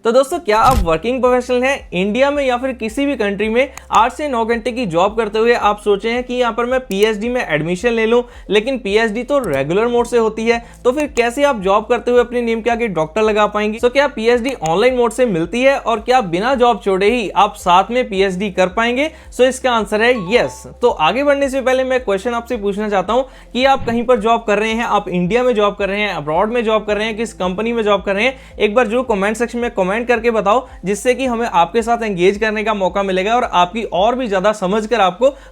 तो दोस्तों, क्या आप वर्किंग प्रोफेशनल हैं इंडिया में या फिर किसी भी कंट्री में 8 से 9 घंटे की जॉब करते हुए आप सोचे हैं कि यहाँ पर मैं पीएचडी में एडमिशन ले लूं, लेकिन पीएचडी तो रेगुलर मोड से होती है, तो फिर कैसे आप जॉब करते हुए अपने नेम के आगे डॉक्टर लगा पाएंगे। तो क्या पीएचडी ऑनलाइन मोड से मिलती है और क्या बिना जॉब छोड़े ही आप साथ में पीएचडी कर पाएंगे? सो इसका आंसर है यस। तो आगे बढ़ने से पहले मैं क्वेश्चन आपसे पूछना चाहता हूं कि आप कहीं पर जॉब कर रहे हैं, आप इंडिया में जॉब कर रहे हैं, अब्रॉड में जॉब कर रहे हैं, किस कंपनी में जॉब कर रहे हैं, एक बार जो कमेंट सेक्शन में कमेंट करके बताओ, जिससे कि हमें आपके साथ एंगेज करने का मौका मिलेगा और आपकी और भी ज्यादा समझकर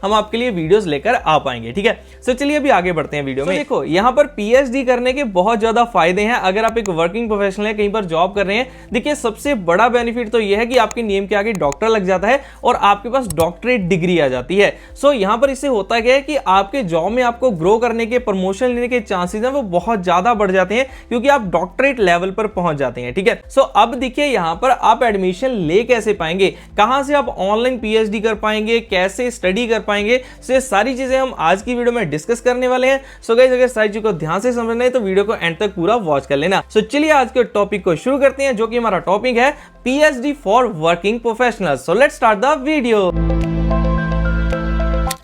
हम आपके लिए वीडियोस लेकर आ पाएंगे। ठीक है, सो चलिए अभी आगे बढ़ते हैं वीडियो में। देखो, यहाँ पर पीएचडी करने के बहुत ज्यादा फायदे हैं। अगर आप एक वर्किंग प्रोफेशनल है, कहीं पर जॉब कर रहे हैं, देखिए सबसे बड़ा बेनिफिट तो यह है कि आपके नेम के आगे डॉक्टर लग जाता है और आपके पास डॉक्टरेट डिग्री आ जाती है। सो यहाँ पर इससे होता क्या है कि आपके जॉब में आपको ग्रो करने के, प्रमोशन लेने के चांसेस हैं वो बहुत ज्यादा बढ़ जाते हैं, क्योंकि आप डॉक्टरेट लेवल पर पहुंच जाते हैं। ठीक है, सो अब देखिए यहाँ पर आप एडमिशन ले कैसे पाएंगे, कहां से आप ऑनलाइन पीएचडी कर पाएंगे, कैसे स्टडी कर पाएंगे, सो ये सारी चीजें हम आज की वीडियो में डिस्कस करने वाले हैं। सो गाइस, अगर सारी चीजों को ध्यान से समझना है तो वीडियो को एंड तक पूरा वॉच कर लेना। सो चलिए आज के टॉपिक को शुरू करते हैं, जो कि हमारा टॉपिक है PhD for working professionals. So let's start the video.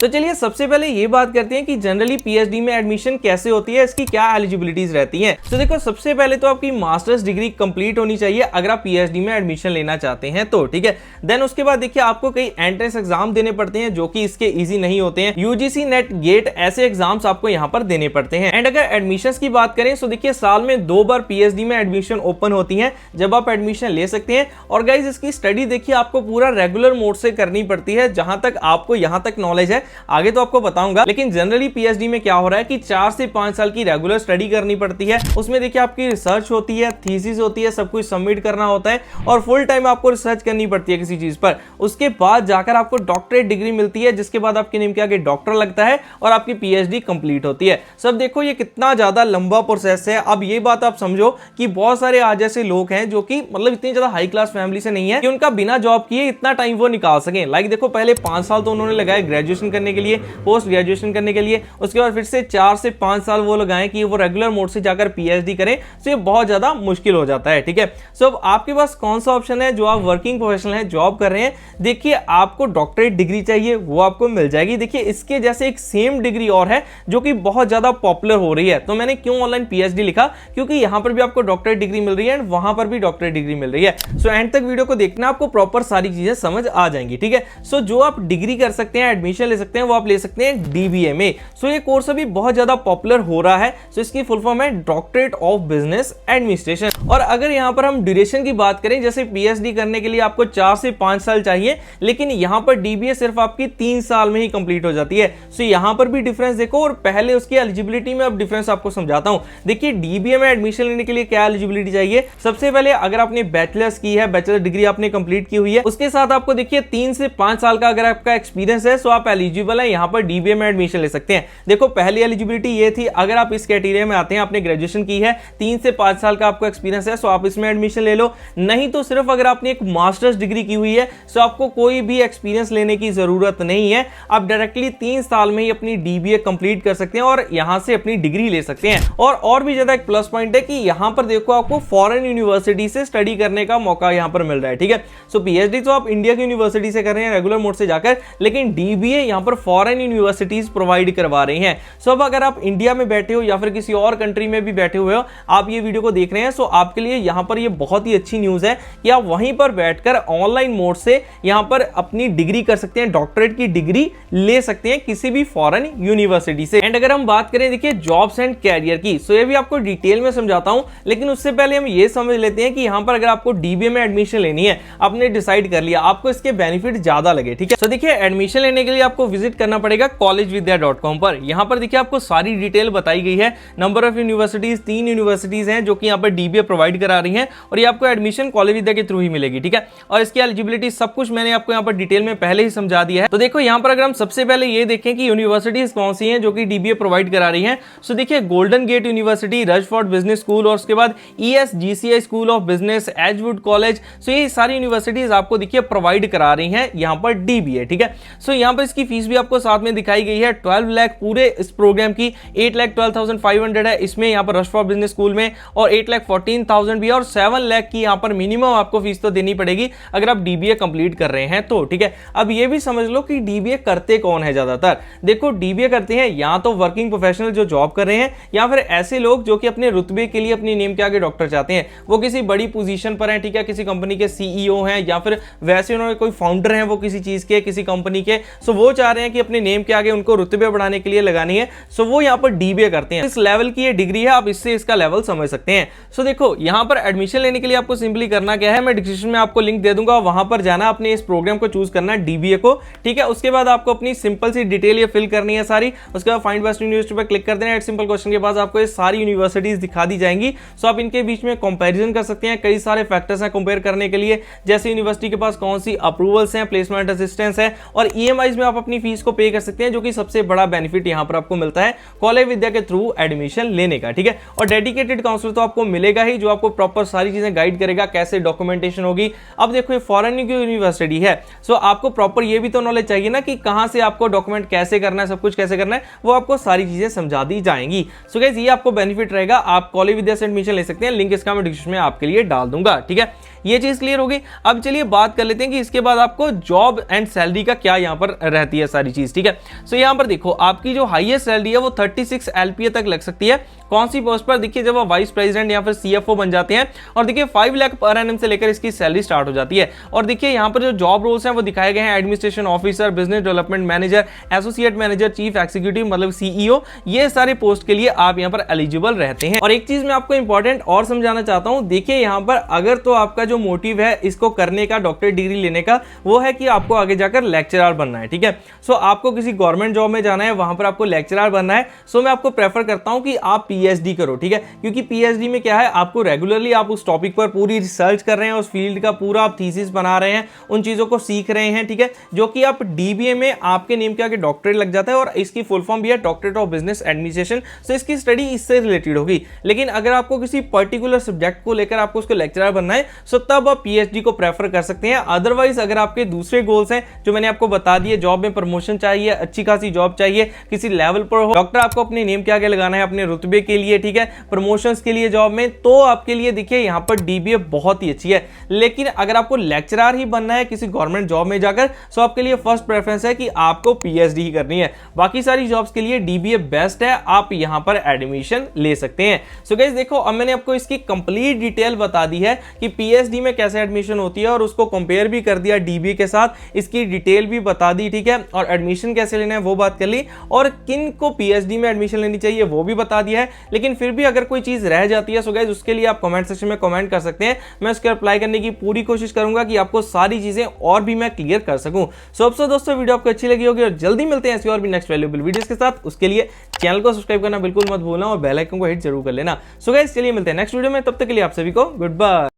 तो चलिए सबसे पहले ये बात करते हैं कि जनरली पीएचडी में एडमिशन कैसे होती है, इसकी क्या एलिजिबिलिटीज रहती हैं। तो देखो, सबसे पहले तो आपकी मास्टर्स डिग्री कंप्लीट होनी चाहिए अगर आप पीएचडी में एडमिशन लेना चाहते हैं तो। ठीक है, देन उसके बाद देखिए आपको कई एंट्रेंस एग्जाम देने पड़ते हैं जो कि इसके इजी नहीं होते हैं। यूजीसी नेट गेट ऐसे एग्जाम्स आपको यहाँ पर देने पड़ते हैं। एंड अगर एडमिशन की बात करें तो देखिए साल में 2 बार पीएचडी में एडमिशन ओपन होती है, जब आप एडमिशन ले सकते हैं। और गाइज, इसकी स्टडी देखिए आपको पूरा रेगुलर मोड से करनी पड़ती है, जहां तक आपको यहाँ तक नॉलेज है, आगे तो आपको बताऊंगा। लेकिन जनरली पीएचडी में क्या हो रहा है कि 4 से 5 साल की रेगुलर स्टडी करनी पड़ती है। उसमें देखिए आपकी रिसर्च होती है, थीसिस होती है, सब कुछ सबमिट करना होता है और फुल टाइम आपको रिसर्च करनी पड़ती है किसी चीज पर। उसके बाद जाकर आपको डॉक्टरेट डिग्री मिलती है, जिसके बाद आपके नेम के आगे डॉक्टर लगता है और आपकी पीएचडी कंप्लीट होती है। सब देखो ये कितना ज्यादा लंबा प्रोसेस है। अब ये बात आप समझो कि बहुत सारे आज ऐसे लोग हैं जो कि मतलब इतनी ज्यादा हाई क्लास फैमिली से नहीं है कि उनका बिना जॉब किए इतना टाइम वो निकाल सके। लाइक देखो, पहले 5 साल तो उन्होंने लगाए ग्रेजुएशन करने के लिए, पोस्ट ग्रेजुएशन करने के लिए, उसके बाद फिर से 4 से 5 साल वो लगाएं कि वो रेगुलर मोड से जाकर पीएचडी करें। तो ये बहुत ज्यादा मुश्किल हो जाता है। ठीक है, सो अब आपके पास कौन सा ऑप्शन है? जो आप वर्किंग प्रोफेशनल हैं, जॉब कर रहे हैं, देखिए आपको डॉक्टरेट डिग्री चाहिए, वो आपको मिल जाएगी। देखिए इसके जैसे एक सेम डिग्री और है जो कि बहुत ज्यादा पॉपुलर हो रही है। तो मैंने क्यों ऑनलाइन पीएचडी लिखा, क्योंकि यहां पर भी आपको डॉक्टरेट डिग्री मिल रही है एंड वहां पर भी डॉक्टरेट डिग्री मिल रही है। सो एंड तक वीडियो को देखना, आपको प्रॉपर सारी चीजें समझ आ जाएंगी। ठीक है, सो जो आप डिग्री कर सकते हैं, एडमिशन ले सकते हैं, वो आप ले सकते हैं डीबीए में। सो ये कोर्स अभी बहुत ज्यादा पॉपुलर हो रहा है। सो इसकी फुल फॉर्म है डॉक्टरेट ऑफ बिजनेस एडमिनिस्ट्रेशन। और अगर यहां पर हम ड्यूरेशन की बात करें, जैसे पीएचडी करने के लिए आपको 4 से 5 साल चाहिए, लेकिन यहां पर डीबीए सिर्फ आपकी 3 साल में ही कंप्लीट हो जाती है। सो यहां पर भी डिफरेंस देखो, और पहले उसकी एलिजिबिलिटी में अब डिफरेंस आपको समझाता हूं। देखिए डीबीए में एडमिशन लेने के लिए क्या एलिजिबिलिटी चाहिए। सबसे पहले अगर आपने बैचलर्स की है, बैचलर डिग्री आपने कंप्लीट की हुई है, उसके साथ आपको देखिए 3 से 5 साल का अगर आपका एक्सपीरियंस है, सो आप एलिजिबल है यहां पर डीबीए में एडमिशन ले सकते हैं। देखो पहली एलिजिबिलिटी ये थी, अगर आप इस कैटेगरी में आते हैं, आपने ग्रेजुएशन की है, 3 से 5 साल का आपको एक्सपीरियंस है, सो आप इसमें एडमिशन ले लो। नहीं तो सिर्फ अगर आपने एक मास्टर्स डिग्री की हुई है, सो आपको कोई भी एक्सपीरियंस लेने की जरूरत नहीं है। आप डायरेक्टली 3 साल में ही अपनी डीबीए कंप्लीट कर सकते हैं और यहां से अपनी डिग्री ले सकते हैं। और भी ज्यादा एक प्लस पॉइंट है कि यहां पर देखो आपको फॉरेन यूनिवर्सिटी से स्टडी करने का मौका यहां पर मिल रहा है। ठीक है, सो पीएचडी तो आप इंडिया की यूनिवर्सिटी से कर रहे हैं रेगुलर मोड से जाकर, लेकिन डीबीए यहां पर फॉरेन यूनिवर्सिटीज प्रोवाइड करवा रही हैं। सो अब अगर आप इंडिया में बैठे हो या फिर किसी और कंट्री में भी बैठे हुए हो, आप ये वीडियो को देख रहे हैं, सो आपके लिए यहां पर ये बहुत ही अच्छी न्यूज है कि आप वहीं पर बैठकर ऑनलाइन मोड से यहां पर अपनी डिग्री कर सकते हैं, डॉक्टरेट की डिग्री ले सकते हैं किसी भी फॉरेन यूनिवर्सिटी से। एंड अगर हम बात करें देखिए जॉब्स एंड कैरियर की, सो ये भी आपको डिटेल में समझाता हूं, लेकिन उससे पहले हम ये समझ लेते हैं कि यहां पर अगर आपको डीबीए में एडमिशन लेनी है, आपने डिसाइड कर लिया, आपको इसके बेनिफिट ज्यादा लगे। ठीक है, सो देखिए एडमिशन लेने के लिए आपको विजिट करना पड़ेगा collegevidya.com पर। यहां पर देखिए आपको सारी डिटेल बताई गई है। नंबर ऑफ यूनिवर्सिटीज, 3 यूनिवर्सिटीज हैं जो कि यहां पर डीबीए प्रोवाइड करा रही हैं और ये आपको एडमिशन कॉलेज विद्या के थ्रू ही मिलेगी। ठीक है, और इसकी एलिजिबिलिटी सब कुछ मैंने आपको यहां पर डिटेल में पहले ही समझा दिया है। तो देखो यहां पर अगर हम सबसे पहले ये देखें कि यूनिवर्सिटीज कौन सी हैं जो कि डीबीए प्रोवाइड करा रही हैं, सो देखिए Golden Gate University, Rushford business school और उसके बाद ESGCI school of business, Edgewood college. So ये सारी यूनिवर्सिटीज आपको देखिए प्रोवाइड करा रही हैं यहां पर डीबीए। ठीक है, सो यहां पर इसकी फीस प्राइस भी आपको साथ में दिखाई गई है। 12 लाख पूरे इस प्रोग्राम की, 8,12,500 है इसमें यहाँ पर रश फॉर बिजनेस स्कूल में, और 8,14,000 भी है, और 7 लाख की यहाँ पर मिनिमम आपको फीस तो देनी पड़ेगी अगर आप डीबीए कंप्लीट कर रहे हैं तो, ठीक है। अब ये भी समझ लो कि डीबीए करते कौन है ज्यादातर। देखो डीबीए करते हैं या तो वर्किंग प्रोफेशनल जो जॉब कर रहे हैं, या फिर ऐसे लोग जो कि अपने रुतबे के लिए अपनी नेम के आगे डॉक्टर चाहते हैं, वो किसी बड़ी पोजीशन पर हैं, ठीक है, किसी कंपनी के सीईओ हैं, या फिर वैसे उन्होंने कोई फाउंडर हैं वो किसी चीज के, किसी कंपनी के, सो वो चाह रहे हैं कि अपने नेम के आगे उनको रुतबे बढ़ाने के लिए लगानी है, सो वो यहाँ पर डीबीए करते हैं। इस लेवल की ये डिग्री है, आप इससे इसका लेवल समझ सकते हैं। सो देखो यहाँ पर एडमिशन लेने के लिए आपको सिंपली करना क्या है, मैं डिस्क्रिप्शन में आपको लिंक दे दूंगा, वहां पर जाना, अपने इस प्रोग्राम को चूज करना है डीबीए को, ठीक है। उसके बाद आपको अपनी सिंपल सी डिटेल ये फिल करनी है सारी, उसके बाद फाइंड बेस्ट यूनिवर्सिटी पर क्लिक कर देना है। सिंपल क्वेश्चन के बाद आपको ये सारी यूनिवर्सिटीज दिखा दी जाएंगी, सो आप इनके बीच में कंपैरिजन कर सकते हैं। कई सारे फैक्टर्स हैं कंपेयर करने के लिए, जैसे यूनिवर्सिटी के पास कौन सी अप्रूवल्स हैं, प्लेसमेंट असिस्टेंस है, और ईएमआईज में आप अपनी फीस को पे कर सकते हैं, जो कि सबसे बड़ा बेनिफिट यहां पर आपको मिलता है कॉलेज विद्या के थ्रू एडमिशन लेने का, ठीक है। और डेडिकेटेड काउंसलर तो आपको मिलेगा ही, जो आपको प्रॉपर सारी चीजें गाइड करेगा, कैसे डॉक्यूमेंटेशन होगी। अब देखो ये फॉरेन की यूनिवर्सिटी है, सो आपको प्रॉपर ये भी तो नॉलेज चाहिए ना कि कहां से आपको डॉक्यूमेंट कैसे करना है, सब कुछ कैसे करना है, वो आपको सारी चीजें समझा दी जाएंगी। सो गाइस ये आपको बेनिफिट रहेगा, आप कॉलेज विद्या से एडमिशन ले सकते हैं, लिंक इसका मैं डिस्क्रिप्शन में आपके लिए डाल दूंगा, ठीक है। ये चीज क्लियर होगी। अब चलिए बात कर लेते हैं कि इसके बाद आपको जॉब एंड सैलरी का क्या यहां पर रहती है सारी चीज, ठीक है। सो यहां पर देखो आपकी जो हाईएस्ट सैलरी है वो 36 LPA तक लग सकती है। कौन सी पोस्ट पर, देखिए जब आप वाइस प्रेसिडेंट या फिर CFO बन जाते हैं, और देखिए 5 लाख पर एनम से लेकर इसकी सैलरी स्टार्ट हो जाती है। और देखिए यहाँ पर जो जॉब रोल्स हैं वो दिखाए गए हैं, administration officer, business development manager, associate manager, chief executive मतलब CEO, ये सारे पोस्ट के लिए आप यहाँ पर एलिजिबल रहते हैं। और एक चीज मैं आपको इंपॉर्टेंट और समझाना चाहता हूँ, देखिए यहाँ पर अगर तो आपका जो मोटिव है इसको करने का, डॉक्टर डिग्री लेने का, वो है कि आपको आगे जाकर लेक्चरर बनना है, ठीक है। सो आपको किसी गवर्नमेंट जॉब में जाना है, वहां पर आपको लेक्चरर बनना है, सो मैं आपको प्रेफर करता हूं कि आप PhD करो, ठीक है। क्योंकि PhD में क्या है, आपको रेगुलरली आप उस टॉपिक पर पूरी रिसर्च कर रहे हैं, उस फील्ड का पूरा आप थीसिस बना रहे हैं, उन चीजों को सीख रहे हैं, ठीक है, जो कि आप DBA में आपके नेम के आगे डॉक्टरेट लग जाता है, और इसकी फुल फॉर्म भी है डॉक्टरेट ऑफ बिजनेस एडमिनिस्ट्रेशन। सो इसकी स्टडी इससे रिलेटेड होगी। लेकिन अगर आपको किसी पर्टिकुलर सब्जेक्ट को लेकर आपको उसको लेक्चरर बनना है, सो तब आप PhD को प्रेफर कर सकते हैं। अदरवाइज अगर आपके दूसरे गोल्स हैं जो मैंने आपको बता दिए, जॉब में प्रमोशन चाहिए, अच्छी खासी जॉब चाहिए, किसी लेवल पर हो, डॉक्टर आपको अपने नेम के आगे लगाना है अपने रुतबे के लिए, ठीक है, प्रमोशंस के लिए जॉब में, तो आपके लिए देखिए यहां पर DBA बहुत ही अच्छी है। लेकिन अगर आपको लेक्चरर ही बनना है किसी गवर्नमेंट जॉब में जाकर, सो आपके लिए फर्स्ट प्रेफरेंस है कि आपको PhD ही करनी है। बाकी सारी जॉब्स के लिए DBA बेस्ट है, आप यहां पर एडमिशन ले सकते हैं। सो गाइस देखो अब मैंने आपको इसकी कंप्लीट डिटेल बता दी है कि PhD में कैसे एडमिशन होती है, और उसको कंपेयर भी कर दिया DBA के साथ, इसकी डिटेल भी बता दी, ठीक है। और एडमिशन कैसे लेना है वो बात कर ली, और किन को PhD में एडमिशन लेनी चाहिए वो भी बता दिया है। लेकिन फिर भी अगर कोई चीज रह जाती है, सो गाइस उसके लिए आप कमेंट सेक्शन में कमेंट कर सकते हैं, मैं उसके रिप्लाई करने की पूरी कोशिश करूंगा कि आपको सारी चीजें और भी मैं क्लियर कर सकूं। सो अब दोस्तों वीडियो आपको अच्छी लगी होगी, और जल्दी मिलते हैं ऐसी और भी नेक्स्ट वैल्यूएबल वीडियोस के साथ। उसके लिए चैनल को सब्सक्राइब करना बिल्कुल मत भूलना, और बेल आइकन को हिट जरूर कर लेना। सो गाइस चलिए मिलते हैं नेक्स्ट वीडियो में, तब तक के लिए आप सभी को गुड बाय।